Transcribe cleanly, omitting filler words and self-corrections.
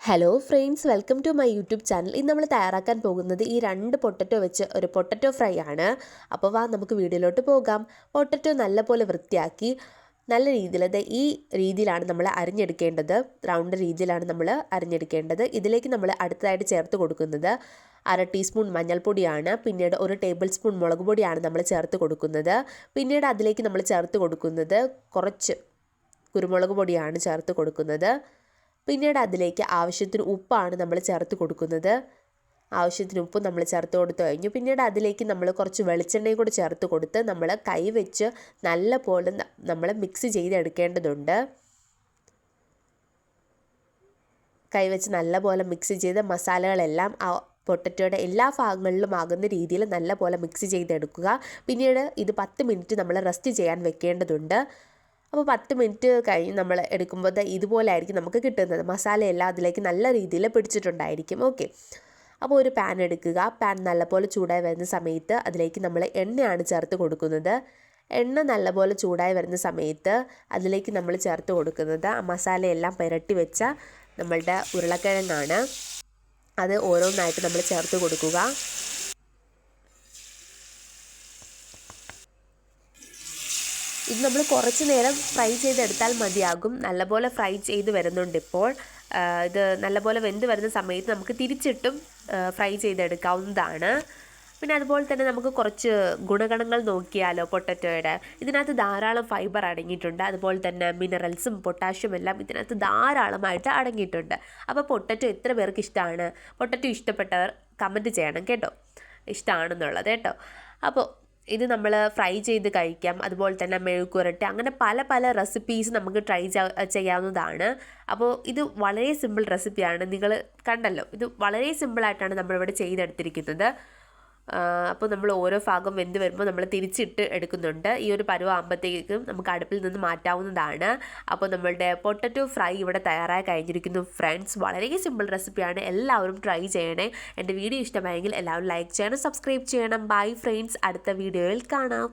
Hello friends, welcome to my YouTube channel. ഇന്ന് നമ്മൾ തയ്യാറാക്കാൻ പോകുന്നത് ഈ 2 പൊട്ടറ്റോ വെച്ച് ഒരു പൊട്ടറ്റോ ഫ്രൈ ആണ്. അപ്പോൾ നമുക്ക് വീഡിയോയിലോട്ട് പോകാം. പൊട്ടറ്റോ നല്ലപോലെ വൃത്തിയാക്കി നല്ല രീതിയിൽ ഈ രീതിയിലാണ് നമ്മൾ അരിഞ്ഞെടുക്കേണ്ടത്. റൗണ്ട് രീതിയിലാണ് നമ്മൾ അരിഞ്ഞെടുക്കേണ്ടത്. ഇതിലേക്ക് നമ്മൾ അടുത്തതായിട്ട് ചേർത്ത് കൊടുക്കുന്നത് 1/2 ടീസ്പൂൺ മഞ്ഞൾപ്പൊടിയാണ്. പിന്നീട് 1 ടേബിൾ സ്പൂൺ മുളക് പൊടിയാണ് നമ്മൾ ചേർത്ത് കൊടുക്കുന്നത്. പിന്നീട് അതിലേക്ക് നമ്മൾ ചേർത്ത് കൊടുക്കുന്നത് കുറച്ച് കുരുമുളക് പൊടിയാണ് ചേർത്ത് കൊടുക്കുന്നത്. പിന്നീട് അതിലേക്ക് ആവശ്യത്തിന് ഉപ്പാണ് നമ്മൾ ചേർത്ത് കൊടുക്കുന്നത്. ആവശ്യത്തിന് ഉപ്പ് നമ്മൾ ചേർത്ത് കൊടുത്തു കഴിഞ്ഞു. പിന്നീട് അതിലേക്ക് നമ്മൾ കുറച്ച് വെളിച്ചെണ്ണയും കൂടി ചേർത്ത് കൊടുത്ത് നമ്മൾ കൈ വെച്ച് നല്ല പോലെ നമ്മൾ മിക്സ് ചെയ്തെടുക്കേണ്ടതുണ്ട്. കൈ വെച്ച് നല്ല പോലെ മിക്സ് ചെയ്ത് മസാലകളെല്ലാം പൊട്ടറ്റോയുടെ എല്ലാ ഭാഗങ്ങളിലും ആകുന്ന രീതിയിൽ നല്ല പോലെ മിക്സ് ചെയ്തെടുക്കുക. പിന്നീട് ഇത് 10 മിനിറ്റ് നമ്മൾ റെസ്റ്റ് ചെയ്യാൻ വെക്കേണ്ടതുണ്ട്. അപ്പോൾ 10 മിനിറ്റ് കഴിഞ്ഞ് നമ്മൾ എടുക്കുമ്പോൾ ഇതുപോലെ ആയിരിക്കും നമുക്ക് കിട്ടുന്നത്. മസാലയെല്ലാം അതിലേക്ക് നല്ല രീതിയിൽ പിടിച്ചിട്ടുണ്ടായിരിക്കും. ഓക്കെ, അപ്പോൾ ഒരു പാൻ എടുക്കുക. പാൻ നല്ലപോലെ ചൂടായി വരുന്ന സമയത്ത് അതിലേക്ക് നമ്മൾ എണ്ണയാണ് ചേർത്ത് കൊടുക്കുന്നത്. എണ്ണ നല്ലപോലെ ചൂടായി വരുന്ന സമയത്ത് അതിലേക്ക് നമ്മൾ ചേർത്ത് കൊടുക്കുന്നത് മസാലയെല്ലാം പുരട്ടി വെച്ച നമ്മളുടെ ഉരുളക്കിഴങ്ങാണ്. അത് ഓരോന്നായിട്ട് നമ്മൾ ചേർത്ത് കൊടുക്കുക. ഇത് നമ്മൾ കുറച്ച് നേരം ഫ്രൈ ചെയ്തെടുത്താൽ മതിയാകും. നല്ലപോലെ ഫ്രൈ ചെയ്ത് വരുന്നുണ്ട് ഇപ്പോൾ. ഇത് നല്ലപോലെ വെന്ത് വരുന്ന സമയത്ത് നമുക്ക് തിരിച്ചിട്ടും ഫ്രൈ ചെയ്തെടുക്കാവുന്നതാണ്. പിന്നെ അതുപോലെ തന്നെ നമുക്ക് കുറച്ച് ഗുണഗണങ്ങൾ നോക്കിയാലോ പൊട്ടറ്റോയുടെ. ഇതിനകത്ത് ധാരാളം ഫൈബർ അടങ്ങിയിട്ടുണ്ട്. അതുപോലെ തന്നെ മിനറൽസും പൊട്ടാഷ്യം എല്ലാം ഇതിനകത്ത് ധാരാളമായിട്ട് അടങ്ങിയിട്ടുണ്ട്. അപ്പോൾ പൊട്ടറ്റോ എത്ര പേർക്ക് ഇഷ്ടമാണ്? പൊട്ടറ്റോ ഇഷ്ടപ്പെട്ടവർ കമൻറ്റ് ചെയ്യണം കേട്ടോ, ഇഷ്ടമാണെന്നുള്ളത് കേട്ടോ. അപ്പോൾ ഇത് നമ്മൾ ഫ്രൈ ചെയ്ത് കഴിക്കാം. അതുപോലെ തന്നെ മെഴുക്കുരട്ടി, അങ്ങനെ പല പല റെസിപ്പീസ് നമുക്ക് ട്രൈ ചെയ്യാവുന്നതാണ്. അപ്പോൾ ഇത് വളരെ സിമ്പിൾ റെസിപ്പിയാണ്. നിങ്ങൾ കണ്ടല്ലോ, ഇത് വളരെ സിമ്പിളായിട്ടാണ് നമ്മളിവിടെ ചെയ്തെടുത്തിരിക്കുന്നത്. അപ്പോൾ നമ്മൾ ഓരോ ഭാഗം വെന്ത് വരുമ്പോൾ നമ്മൾ തിരിച്ചിട്ട് എടുക്കുന്നുണ്ട്. ഈ ഒരു പരുവാകുമ്പോഴത്തേക്കും നമുക്ക് അടുപ്പിൽ നിന്ന് മാറ്റാവുന്നതാണ്. അപ്പോൾ നമ്മളുടെ പൊട്ടറ്റോ ഫ്രൈ ഇവിടെ തയ്യാറായി കഴിഞ്ഞിരിക്കുന്നു ഫ്രണ്ട്സ്. വളരെ സിമ്പിൾ റെസിപ്പിയാണ്, എല്ലാവരും ട്രൈ ചെയ്യണേ. എൻ്റെ വീഡിയോ ഇഷ്ടമായെങ്കിൽ എല്ലാവരും ലൈക്ക് ചെയ്യണം, സബ്സ്ക്രൈബ് ചെയ്യണം. ബൈ ഫ്രണ്ട്സ്, അടുത്ത വീഡിയോയിൽ കാണാം.